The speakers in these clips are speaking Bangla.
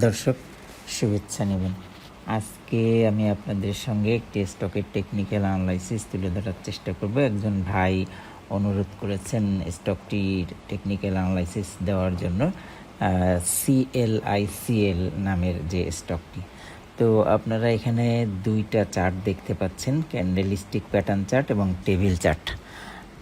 দর্শক শুভেচ্ছা নেবেন। আজকে আমি আপনাদের সঙ্গে একটি স্টকের টেকনিক্যাল অ্যানালাইসিস তুলে ধরার চেষ্টা করব। একজন ভাই অনুরোধ করেছেন স্টকটির টেকনিক্যাল অ্যানালাইসিস দেওয়ার জন্য, CLICL নামের যে স্টকটি। তো আপনারা এখানে দুইটা চার্ট দেখতে পাচ্ছেন, ক্যান্ডেলস্টিক প্যাটার্ন চার্ট এবং টেবিল চার্ট।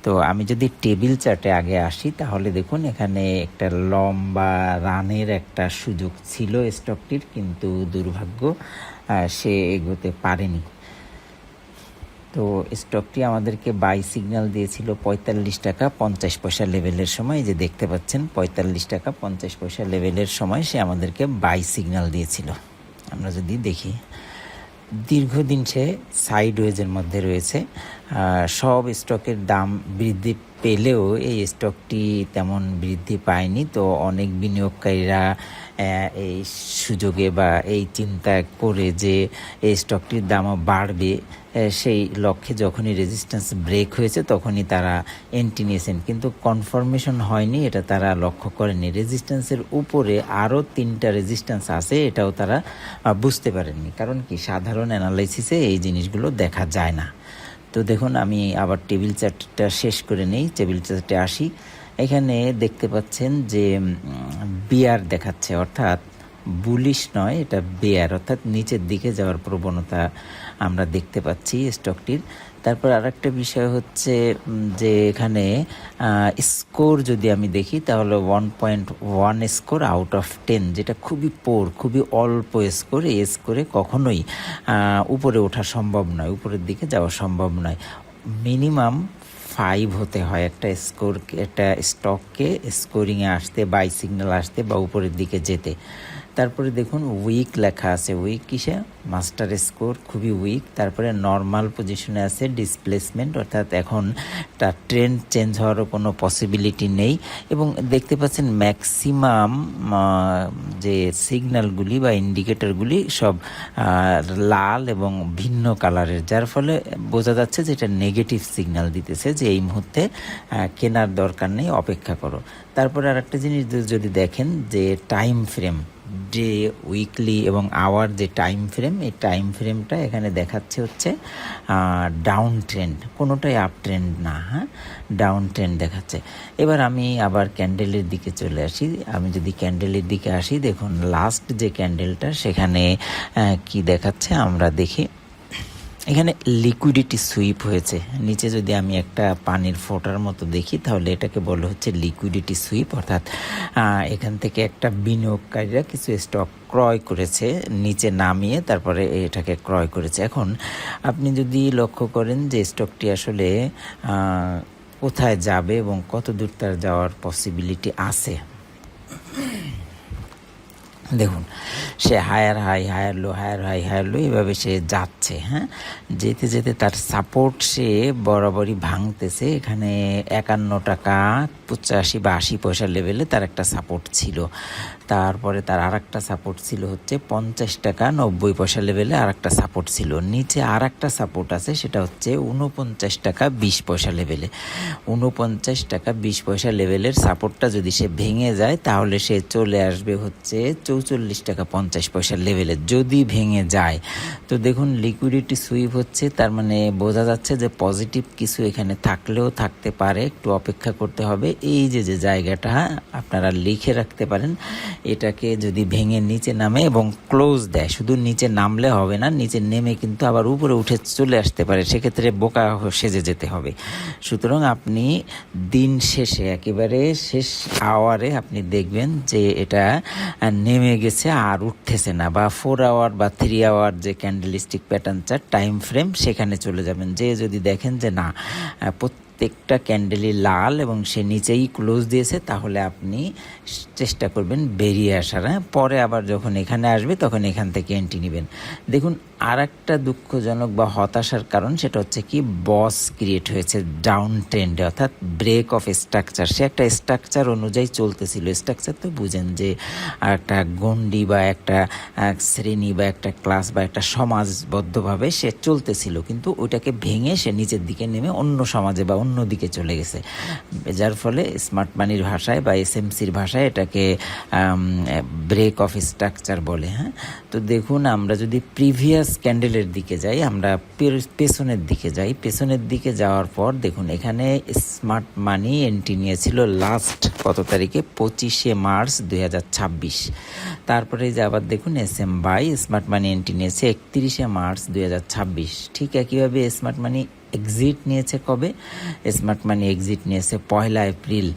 তো আমি যদি টেবিল চার্টে আগে আসি তাহলে দেখুন এখানে একটা লম্বা রানের একটা সুযোগ ছিল স্টকটির, কিন্তু দুর্ভাগ্য সে এগোতে পারেনি। তো স্টকটি আমাদেরকে বাই সিগন্যাল দিয়েছিল 45 টাকা 50 পয়সা লেভেলের সময়, যে দেখতে পাচ্ছেন 45 টাকা 50 পয়সা লেভেলের সময় সে আমাদেরকে বাই সিগন্যাল দিয়েছিল। আমরা যদি দেখি দীর্ঘদিন সে সাইডওয়েজের মধ্যে রয়েছে। সব স্টকের দাম বৃদ্ধি পেলেও এই স্টকটি তেমন বৃদ্ধি পায়নি। তো অনেক বিনিয়োগকারীরা এই সুযোগে বা এই চিন্তা করে যে এই স্টকটির দামও বাড়বে, সেই লক্ষ্যে যখনই রেজিস্ট্যান্স ব্রেক হয়েছে তখনই তারা এন্ট্রি নিয়েছেন, কিন্তু কনফার্মেশন হয়নি, এটা তারা লক্ষ্য করেনি। রেজিস্ট্যান্সের উপরে আরও 3টা রেজিস্ট্যান্স আছে, এটাও তারা বুঝতে পারেননি। কারণ কি, সাধারণ অ্যানালাইসিসে এই জিনিসগুলো দেখা যায় না। তো দেখুন আমি আবার টেবিল চার্টটা শেষ করে নেই, টেবিল চার্টে আসি। এখানে দেখতে পাচ্ছেন যে বিয়ার দেখাচ্ছে, অর্থাৎ বুলিশ নয়, এটা বেয়ার, অর্থাৎ নিচের দিকে যাওয়ার প্রবণতা আমরা দেখতে পাচ্ছি স্টকটির। তারপর আরেকটা বিষয় হচ্ছে যে এখানে স্কোর যদি আমি দেখি তাহলে 1.1 স্কোর আউট অফ 10, যেটা খুবই খুবই অল্প স্কোর। এই স্কোরে কখনোই উপরে ওঠা সম্ভব নয়, উপরের দিকে যাওয়া সম্ভব নয়। মিনিমাম 5 হতে হয় একটা একটা স্টককে স্কোরিংয়ে আসতে, বাই সিগন্যাল আসতে বা উপরের দিকে যেতে। তারপরে দেখুন উইক লেখা আছে, উইক কিসে? মাস্টার স্কোর খুবই উইক। তারপরে নর্মাল পজিশনে আছে ডিসপ্লেসমেন্ট, অর্থাৎ এখন তার ট্রেন্ড চেঞ্জ হওয়ারও কোনো পসিবিলিটি নেই। এবং দেখতে পাচ্ছেন ম্যাক্সিমাম যে সিগন্যালগুলি বা ইন্ডিকেটরগুলি সব লাল এবং ভিন্ন কালারের, যার ফলে বোঝা যাচ্ছে যে এটা নেগেটিভ সিগন্যাল দিতেছে যে এই মুহূর্তে কেনার দরকার নেই, অপেক্ষা করো। তারপরে আরেকটা জিনিস যদি দেখেন যে টাইম ফ্রেম, ডে, উইকলি এবং আওয়ার যে টাইম ফ্রেম, এই টাইম ফ্রেমটা এখানে দেখাচ্ছে হচ্ছে ডাউন ট্রেন্ড, কোনোটাই আপ ট্রেন্ড না, হ্যাঁ, ডাউন ট্রেন্ড দেখাচ্ছে। এবার আমি আবার ক্যান্ডেলের দিকে চলে আসি। আমি যদি ক্যান্ডেলের দিকে আসি, দেখুন লাস্ট যে ক্যান্ডেলটা সেখানে কি দেখাচ্ছে আমরা দেখি। এখানে লিকুইডিটি সুইপ হয়েছে নিচে। যদি আমি একটা পানির ফোঁটার মতো দেখি তাহলে এটাকে বলা হচ্ছে লিকুইডিটি সুইপ, অর্থাৎ এখান থেকে একটা বিনিয়োগকারীরা কিছু স্টক ক্রয় করেছে, নিচে নামিয়ে তারপরে এটাকে ক্রয় করেছে। এখন আপনি যদি লক্ষ্য করেন যে স্টকটি আসলে কোথায় যাবে এবং কত দূর তার যাওয়ার পসিবিলিটি আছে, দেখুন সে higher high, higher low, higher high, higher low, এভাবে সে যাচ্ছে। হ্যাঁ, যেতে যেতে তার সাপোর্ট সে বরাবরই ভাঙতেছে। এখানে 51 টাকা 85 বা 80 পয়সা লেভেলে তার একটা সাপোর্ট ছিল। তারপরে তার আর একটা সাপোর্ট ছিল হচ্ছে 50 টাকা 90 পয়সা লেভেলে আর একটা সাপোর্ট ছিল। নিচে আর একটা সাপোর্ট আছে, সেটা হচ্ছে 49 টাকা 20 পয়সা লেভেলে। 49 টাকা 20 পয়সা লেভেলের সাপোর্টটা যদি সে ভেঙে যায় তাহলে সে চলে আসবে হচ্ছে 44 টাকা 50 পয়সা লেভেলে, যদি ভেঙে যায়। তো দেখুন লিকুইডিটি সুইপ হচ্ছে, তার মানে বোঝা যাচ্ছে যে পজিটিভ কিছু এখানে থাকলেও থাকতে পারে, একটু অপেক্ষা করতে হবে। এই যে জায়গাটা আপনারা লিখে রাখতে পারেন, এটাকে যদি ভেঙে নিচে নামে এবং ক্লোজ দেয়, শুধু নিচে নামলে হবে না, নিচে নেমে কিন্তু আবার উপরে উঠে চলে আসতে পারে, সেক্ষেত্রে বোকা সেজে যেতে হবে। সুতরাং আপনি দিন শেষে একেবারে শেষ আওয়ারে আপনি দেখবেন যে এটা নেমে গেছে আর উঠতেছে না, বা 4 আওয়ার বা 3 আওয়ার যে candlestick pattern chart time frame, সেখানে চলে যাবেন। যে যদি দেখেন যে না প্রত্যেকটা ক্যান্ডেলই লাল এবং সে নিচেই ক্লোজ দিয়েছে, তাহলে আপনি চেষ্টা করবেন বেরিয়ে আসার। পরে আবার যখন এখানে আসবে তখন এখান থেকে এন্ট্রি নেবেন। দেখুন আর একটা দুঃখজনক বা হতাশার কারণ, সেটা হচ্ছে কি বস ক্রিয়েট হয়েছে ডাউন ট্রেন্ডে, অর্থাৎ ব্রেক অফ স্ট্রাকচার। সে একটা স্ট্রাকচার অনুযায়ী চলতেছিল, স্ট্রাকচার তো বুঝেন যে একটা গণ্ডি বা একটা শ্রেণী বা একটা ক্লাস বা একটা সমাজবদ্ধভাবে সে চলতেছিল, কিন্তু ওইটাকে ভেঙে সে নিচের দিকে নেমে অন্য সমাজে বা অন্যদিকে চলে গেছে, যার ফলে স্মার্ট মানির ভাষায় বা এসএমসির ভাষায় এটাকে ব্রেক অফ স্ট্রাকচার বলে। হ্যাঁ, তো দেখুন আমরা যদি প্রিভিয়াস ক্যান্ডেলের দিকে যাই, আমরা পেছনের দিকে যাই, পেছনের দিকে যাওয়ার পর দেখুন এখানে স্মার্ট মানি এন্ট্রি নিয়েছিল লাস্ট কত তারিখে, 25শে মার্চ 2026। তারপরে যে আবার দেখুন SM by smart money entry নিয়েছে 31শে মার্চ 2026। ঠিক একইভাবে স্মার্ট মানি এক্সিট নিয়েছে কবে, স্মার্ট মানি এক্সিট নিয়েছে 1 এপ্রিল।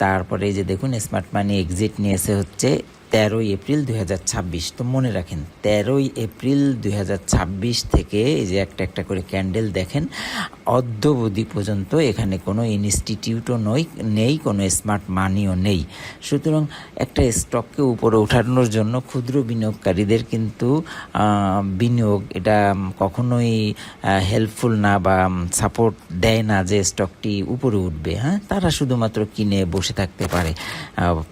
তারপরে এই যে দেখুন স্মার্ট মানি এক্সিট নিয়েছে হচ্ছে 13 এপ্রিল 2026। তো মনে রাখেন 13 এপ্রিল 2026 থেকে এই যে একটা একটা করে ক্যান্ডেল দেখেন অদ্যাবধি পর্যন্ত এখানে কোনো ইনস্টিটিউটও নেই, কোনো স্মার্ট মানিও নেই। সুতরাং একটা স্টককে উপরে ওঠানোর জন্য ক্ষুদ্র বিনিয়োগকারীদের কিন্তু বিনিয়োগ এটা কখনোই হেল্পফুল না বা সাপোর্ট দেয় না যে স্টকটি উপরে উঠবে। হ্যাঁ, তারা শুধুমাত্র কিনে বসে থাকতে পারে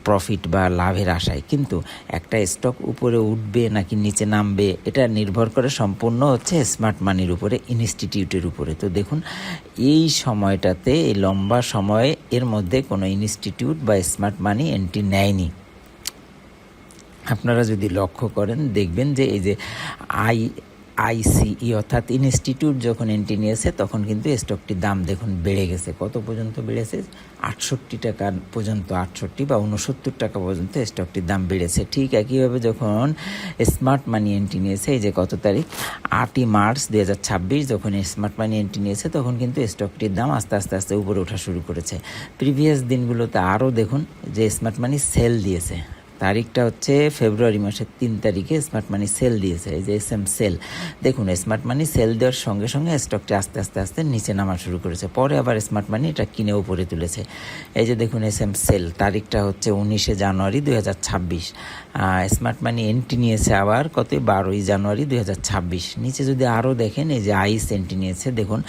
প্রফিট বা লাভের আশায়, কিন্তু একটা স্টক উপরে উঠবে নাকি নিচে নামবে এটা নির্ভর করে সম্পূর্ণ হচ্ছে স্মার্ট মানির উপরে, ইনস্টিটিউটের উপরে। তো দেখুন এই সময়টাতে, এই লম্বা সময়ে এর মধ্যে কোনো ইনস্টিটিউট বা স্মার্ট মানি এন্ট্রি নেয়নি। আপনারা যদি লক্ষ্য করেন দেখবেন যে এই যে আইসিই অর্থাৎ ইনস্টিটিউট যখন এন্ট্রি নিয়েছে তখন কিন্তু স্টকটির দাম দেখুন বেড়ে গেছে, কত পর্যন্ত বেড়েছে, 68 টাকা পর্যন্ত, 68 বা 69 টাকা পর্যন্ত স্টকটির দাম বেড়েছে। ঠিক একইভাবে যখন স্মার্ট মানি এন্ট্রি নিয়েছে, এই যে কত তারিখ, 8 মার্চ 2026 যখন স্মার্ট মানি এন্ট্রি নিয়েছে তখন কিন্তু স্টকটির দাম আস্তে আস্তে আস্তে উপরে ওঠা শুরু করেছে। প্রিভিয়াস দিনগুলোতে আরও দেখুন যে স্মার্ট মানি সেল দিয়েছে, তারিখটা হচ্ছে ফেব্রুয়ারি মাসের 3 তারিখে স্মার্ট মানি সেল দিয়েছে, এই যে SM সেল। দেখুন স্মার্ট মানি সেল দেওয়ার সঙ্গে সঙ্গে স্টকটি আস্তে আস্তে আস্তে নিচে নামা শুরু করেছে, পরে আবার স্মার্ট মানি এটা কিনে উপরে তুলেছে। এই যে দেখুন SM সেল, তারিখটা হচ্ছে 19শে জানুয়ারি 2026। স্মার্ট মানি এন্ট্রি নিয়েছে আবার কত, 12ই জানুয়ারি 2026। নিচে যদি আরও দেখেন এই যে আইস এন্ট্রি নিয়েছে, দেখুন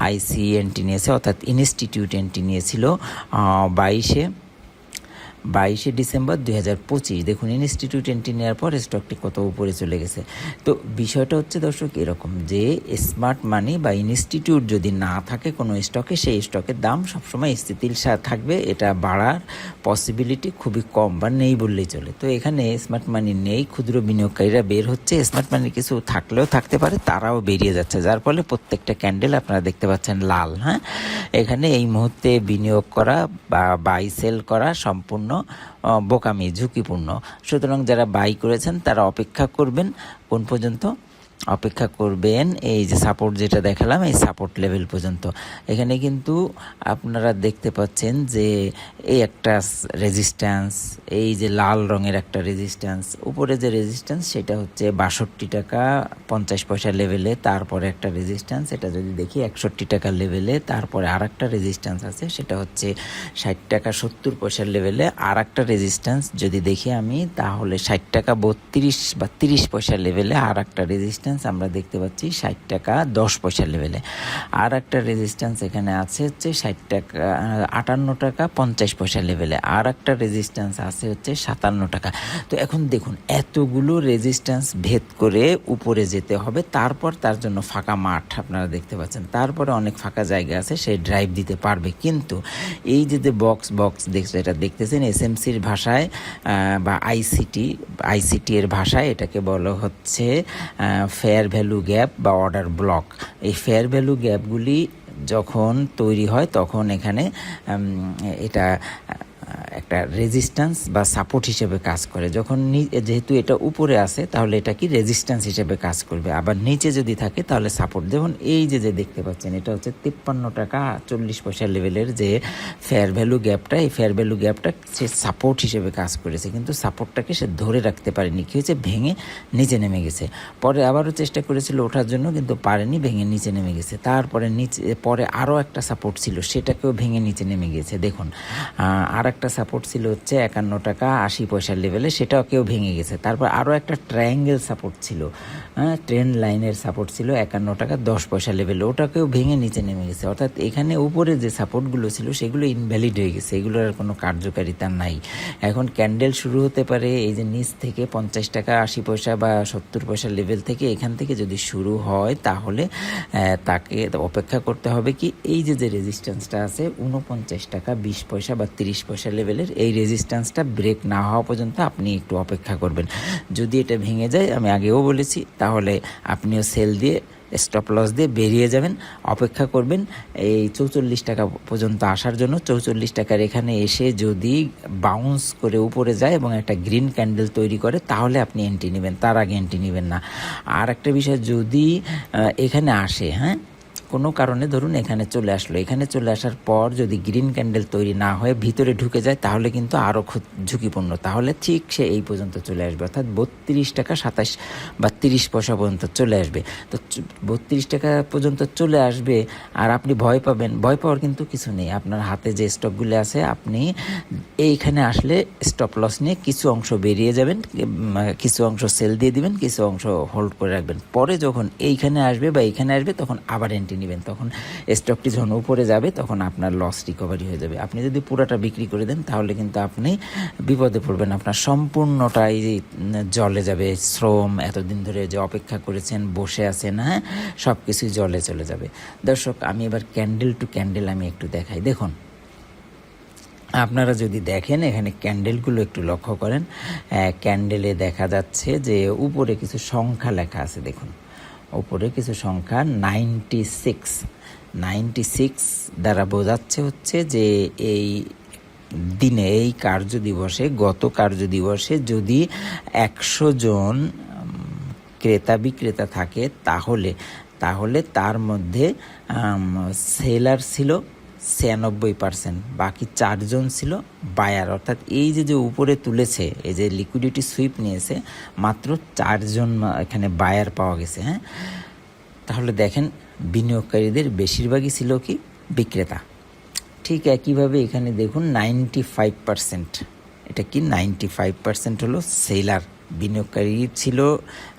আইসি এন্ট্রি নিয়েছে অর্থাৎ ইনস্টিটিউট এন্ট্রি নিয়েছিল 22শে ডিসেম্বর 2025। দেখুন ইনস্টিটিউট এন্ট্রি নেওয়ার পর স্টকটি কত উপরে চলে গেছে। তো বিষয়টা হচ্ছে দর্শক এরকম যে স্মার্ট মানি বা ইনস্টিটিউট যদি না থাকে কোনো স্টকে, সেই স্টকের দাম সবসময় স্থিতিশীল থাকবে, এটা বাড়ার পসিবিলিটি খুবই কম বা নেই বললেই চলে। তো এখানে স্মার্ট মানি নেই, ক্ষুদ্র বিনিয়োগকারীরা বের হচ্ছে, স্মার্ট মানি কিছু থাকলেও থাকতে পারে, তারাও বেরিয়ে যাচ্ছে, যার ফলে প্রত্যেকটা ক্যান্ডেল আপনারা দেখতে পাচ্ছেন লাল। হ্যাঁ, এখানে এই মুহূর্তে বিনিয়োগ করা বা বাই সেল করা সম্পূর্ণ বোকামি, ঝুঁকিপূর্ণ। সুতরাং যারা বাই করেছেন তারা অপেক্ষা করবেন, কোন পর্যন্ত অপেক্ষা করবেন, এই যে সাপোর্ট যেটা দেখালাম এই সাপোর্ট লেভেল পর্যন্ত। এখানে কিন্তু আপনারা দেখতে পাচ্ছেন যে এই একটা রেজিস্ট্যান্স, এই যে লাল রঙের একটা রেজিস্ট্যান্স, উপরে যে রেজিস্ট্যান্স সেটা হচ্ছে 62 টাকা 50 পয়সা লেভেলে, তারপরে একটা রেজিস্ট্যান্স এটা যদি দেখি 61 টাকা লেভেলে, তারপরে আর একটা রেজিস্ট্যান্স আছে সেটা হচ্ছে 60 টাকা 70 পয়সার লেভেলে, আর একটা রেজিস্ট্যান্স যদি দেখি আমি তাহলে 60 টাকা 32 বা 30 পয়সার লেভেলে, আর একটা রেজিস্ট্যান্স আমরা দেখতে পাচ্ছি 60 টাকা 10 পয়সা লেভেলে, আর একটা রেজিস্ট্যান্স এখানে আছে হচ্ছে 60 টাকা 58 টাকা 50 পয়সা লেভেলে, আর একটা রেজিস্ট্যান্স আছে হচ্ছে 57 টাকা। তো এখন দেখুন এতগুলো রেজিস্ট্যান্স ভেদ করে উপরে যেতে হবে, তারপর তার জন্য ফাঁকা মাঠ আপনারা দেখতে পাচ্ছেন, তারপরে অনেক ফাঁকা জায়গা আছে, সে ড্রাইভ দিতে পারবে। কিন্তু এই যে বক্স দেখছে, এটা দেখতেছেন এসএমসির ভাষায় বা আইসিটি এর ভাষায় এটাকে বলা হচ্ছে ফেয়ার ভ্যালু গ্যাপ বা অর্ডার ব্লক। এই ফেয়ার ভ্যালু গ্যাপগুলি যখন তৈরি হয় তখন এখানে এটা একটা রেজিস্ট্যান্স বা সাপোর্ট হিসেবে কাজ করে। যখন যেহেতু এটা উপরে আসে তাহলে এটা কি রেজিস্ট্যান্স হিসেবে কাজ করবে, আবার নিচে যদি থাকে তাহলে সাপোর্ট। দেখুন এই যে দেখতে পাচ্ছেন এটা হচ্ছে 53 টাকা 40 পয়সা লেভেলের যে ফেয়ার ভ্যালু গ্যাপটা, এই ফেয়ার ভ্যালু গ্যাপটা সে সাপোর্ট হিসেবে কাজ করেছে, কিন্তু সাপোর্টটাকে সে ধরে রাখতে পারেনি, কী হয়েছে, ভেঙে নিচে নেমে গেছে। পরে আবারও চেষ্টা করেছিল ওঠার জন্য কিন্তু পারেনি, ভেঙে নিচে নেমে গেছে। তারপরে পরে আরও একটা সাপোর্ট ছিল সেটাকেও ভেঙে নিচে নেমে গেছে। দেখুন আর একটা সাপোর্ট ছিল হচ্ছে 51 টাকা 80 পয়সার লেভেলে, সেটাও কেউ ভেঙে গেছে। তারপর আরও একটা ট্রায়াঙ্গেল সাপোর্ট ছিল, হ্যাঁ, ট্রেন্ড লাইনের সাপোর্ট ছিল 51 টাকা 10 পয়সা লেভেলে, ওটাকেও ভেঙে নিচে নেমে গেছে। অর্থাৎ এখানে উপরে যে সাপোর্টগুলো ছিল সেগুলো ইনভ্যালিড হয়ে গেছে, এগুলোর আর কোনো কার্যকারিতা নাই। এখন ক্যান্ডেল শুরু হতে পারে এই যে নিচ থেকে 50 টাকা 80 পয়সা বা 70 পয়সার লেভেল থেকে, এখান থেকে যদি শুরু হয় তাহলে তাকে অপেক্ষা করতে হবে কি এই যে রেজিস্ট্যান্সটা আছে 49 টাকা 20 পয়সা বা 30 পয়সা লেভেলের, এই রেজিস্ট্যান্সটা ব্রেক না হওয়া পর্যন্ত আপনি একটু অপেক্ষা করবেন। যদি এটা ভেঙে যায়, আমি আগেও বলেছি, তাহলে আপনিও সেল দিয়ে স্টপ লস দিয়ে বেরিয়ে যাবেন, অপেক্ষা করবেন এই 44 টাকা পর্যন্ত আসার জন্য। 44 টাকার এখানে এসে যদি বাউন্স করে উপরে যায় এবং একটা গ্রিন ক্যান্ডেল তৈরি করে তাহলে আপনি এন্ট্রি নেবেন, তার আগে এন্ট্রি নেবেন না। আর একটা বিষয়, যদি এখানে আসে, হ্যাঁ, কোনো কারণে ধরুন এখানে চলে আসলো, এখানে চলে আসার পর যদি গ্রিন ক্যান্ডেল তৈরি না হয়ে ভিতরে ঢুকে যায় তাহলে কিন্তু আরও ঝুঁকিপূর্ণ, তাহলে ঠিক সে এই পর্যন্ত চলে আসবে, অর্থাৎ 32 টাকা 27 বা 30 পয়সা পর্যন্ত চলে আসবে। তো 32 টাকা পর্যন্ত চলে আসবে আর আপনি ভয় পাবেন, ভয় পাওয়ার কিন্তু কিছু নেই। আপনার হাতে যে স্টকগুলো আছে, আপনি এইখানে আসলে স্টপ লস নিয়ে কিছু অংশ বেরিয়ে যাবেন, কিছু অংশ সেল দিয়ে দিবেন, কিছু অংশ হোল্ড করে রাখবেন। পরে যখন এইখানে আসবে বা এইখানে আসবে তখন আবার এন্ট্রি নেবেন, তখন স্টকটি যখন উপরে যাবে তখন আপনার লস রিকভারি হয়ে যাবে। আপনি যদি পুরোটা বিক্রি করে দেন তাহলে কিন্তু আপনি বিপদে পড়বেন, আপনার সম্পূর্ণটাই জলে যাবে, শ্রম, এতদিন ধরে যে অপেক্ষা করেছেন, বসে আছেন, হ্যাঁ, সব কিছুই জলে চলে যাবে। দর্শক, আমি এবার ক্যান্ডেল টু ক্যান্ডেল আমি একটু দেখাই। দেখুন, আপনারা যদি দেখেন এখানে ক্যান্ডেলগুলো একটু লক্ষ্য করেন, ক্যান্ডেলে দেখা যাচ্ছে যে উপরে কিছু সংখ্যা লেখা আছে। দেখুন উপরে কিছু সংখ্যা 96 দ্বারা বোঝাচ্ছে হচ্ছে যে এই দিনে, এই কার্য দিবসে, গত কার্য দিবসে যদি 100 জন ক্রেতা বিক্রেতা থাকে তাহলে তার মধ্যে সেলার ছিল 96%, বাকি 4 জন ছিল বায়ার। অর্থাৎ এই যে উপরে তুলেছে, এই যে লিকুইডিটি সুইপ নিয়েছে, মাত্র 4 জন এখানে বায়ার পাওয়া গেছে, হ্যাঁ। তাহলে দেখেন বিনিয়োগকারীদের বেশিরভাগই ছিল কি বিক্রেতা। ঠিক একইভাবে এখানে দেখুন 95%, এটা কি 95% হলো সেলার, বিনিয়োগকারী ছিল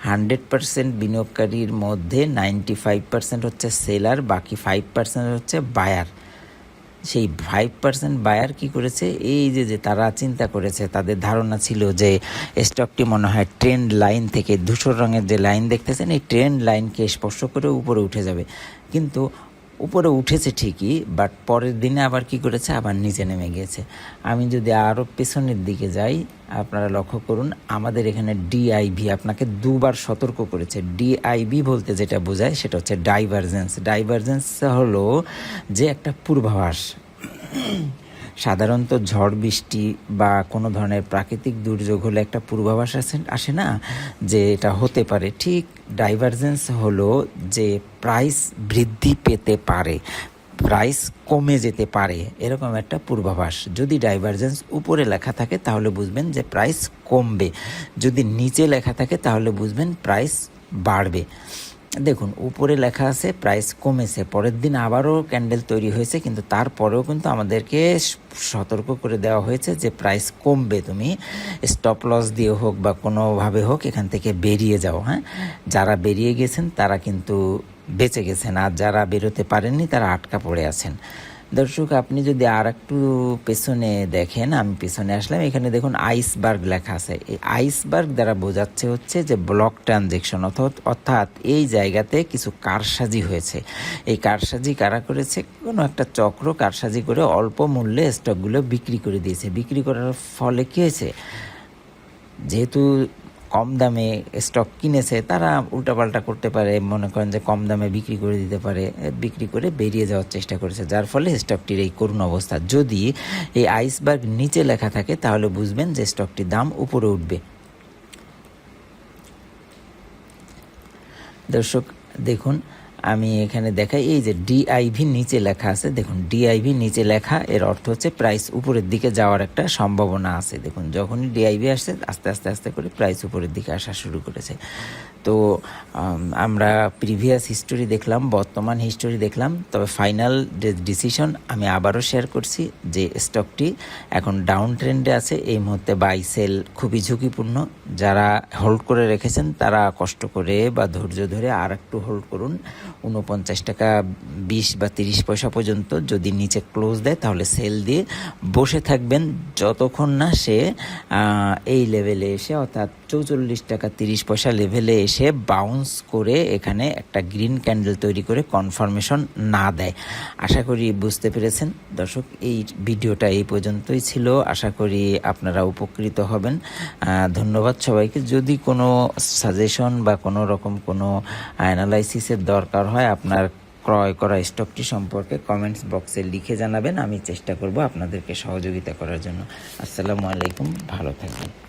100% বিনিয়োগকারীর মধ্যে 95% হচ্ছে সেলার, বাকি 5% হচ্ছে বায়ার। সেই 5% বায়ার কি করেছে, এই যে তারা চিন্তা করেছে, তাদের ধারণা ছিল যে স্টকটি মনে হয় ট্রেন্ড লাইন থেকে, ধূসর রঙের যে লাইন দেখতেছেন, এই ট্রেন্ড লাইনকে স্পর্শ করে উপরে উঠে যাবে। কিন্তু উপরে উঠেছে ঠিকই, বাট পরের দিনে আবার কি করেছে, আবার নিচে নেমে গিয়েছে। আমি যদি আরও পেছনের দিকে যাই, আপনারা লক্ষ্য করুন, আমাদের এখানে ডিআইভি আপনাকে 2বার সতর্ক করেছে। ডিআইভি বলতে যেটা বোঝায় সেটা হচ্ছে ডাইভারজেন্স। ডাইভারজেন্স হলো যে একটা পূর্বাভাস। সাধারণত ঝড় বৃষ্টি বা কোনো ধরনের প্রাকৃতিক দুর্যোগ হলে একটা পূর্বাভাস আসে না, যে এটা হতে পারে। ঠিক ডাইভারজেন্স হলো যে প্রাইস বৃদ্ধি পেতে পারে, প্রাইস কমে যেতে পারে, এরকম একটা পূর্বাভাস। যদি ডাইভারজেন্স উপরে লেখা থাকে তাহলে বুঝবেন যে প্রাইস কমবে, যদি নিচে লেখা থাকে তাহলে বুঝবেন প্রাইস বাড়বে। দেখুন উপরে লেখা আছে প্রাইস কমেছে, পরের দিন আবারও ক্যান্ডেল তৈরি হয়েছে, কিন্তু তারপরেও কিন্তু আমাদেরকে সতর্ক করে দেওয়া হয়েছে যে প্রাইস কমবে, তুমি স্টপ লস দিয়ে হোক বা কোনোভাবে হোক এখান থেকে বেরিয়ে যাও, হ্যাঁ। যারা বেরিয়ে গেছেন তারা কিন্তু বেঁচে গেছেন, আর যারা বেরোতে পারেননি তারা আটকা পড়ে আছেন। দর্শক, আপনি যদি আর একটু পেছনে দেখেন, আমি পেছনে আসলাম, এখানে দেখুন আইসবার্গ লেখা আছে। এই আইসবার্গ দ্বারা বোঝাচ্ছে হচ্ছে যে ব্লক ট্রানজেকশন, অর্থাৎ এই জায়গাতে কিছু কারসাজি হয়েছে। এই কারসাজি কারা করেছে, কোনো একটা চক্র কারসাজি করে অল্প মূল্যে স্টকগুলো বিক্রি করে দিয়েছে। বিক্রি করার ফলে কী হয়েছে, যেহেতু কম দামে স্টক কিনেছে, তারা উল্টাপাল্টা করতে পারে, মনে করেন যে কম দামে বিক্রি করে দিতে পারে, বিক্রি করে বেরিয়ে যাওয়ার চেষ্টা করেছে, যার ফলে স্টকটির এই করুণ অবস্থা। যদি এই আইসবার্গ নিচে লেখা থাকে তাহলে বুঝবেন যে স্টকটির দাম উপরে উঠবে। দর্শক দেখুন, আমি এখানে দেখাই, এই যে ডিআইভি নিচে লেখা আছে, দেখুন ডিআইভি নিচে লেখা, এর অর্থ হচ্ছে প্রাইস উপরের দিকে যাওয়ার একটা সম্ভাবনা আছে। দেখুন যখনই ডিআইভি আসছে আস্তে আস্তে করে প্রাইস উপরের দিকে আসা শুরু করেছে। তো আমরা প্রিভিয়াস হিস্টোরি দেখলাম, বর্তমান হিস্টোরি দেখলাম, তবে ফাইনাল যে ডিসিশন আমি আবারও শেয়ার করছি যে স্টকটি এখন ডাউন ট্রেন্ডে আছে। এই মুহূর্তে বাই সেল খুবই ঝুঁকিপূর্ণ। যারা হোল্ড করে রেখেছেন তারা কষ্ট করে বা ধৈর্য ধরে আর একটু হোল্ড করুন। 49 টাকা 20 বা 30 পয়সা পর্যন্ত যদি নিচে ক্লোজ দেয় তাহলে সেল দিয়ে বসে থাকবেন যতক্ষণ না সে এই লেভেলে এসে, অর্থাৎ 44 টাকা 30 পয়সা লেভেলে এসে বাউন্স করে এখানে একটা গ্রিন ক্যান্ডেল তৈরি করে কনফার্মেশন না দেয়। আশা করি বুঝতে পেরেছেন দর্শক। এই ভিডিওটা এই পর্যন্তই ছিল। আশা করি আপনারা উপকৃত হবেন। ধন্যবাদ সবাইকে। যদি কোনো সাজেশন বা কোনো রকম কোনো অ্যানালাইসিসের দরকার হয় আপনার ক্রয় করা স্টকটি সম্পর্কে কমেন্টস বক্সে লিখে জানাবেন। আমি চেষ্টা করব আপনাদেরকে সহযোগিতা করার জন্য। আসসালামু আলাইকুম, ভালো থাকবেন।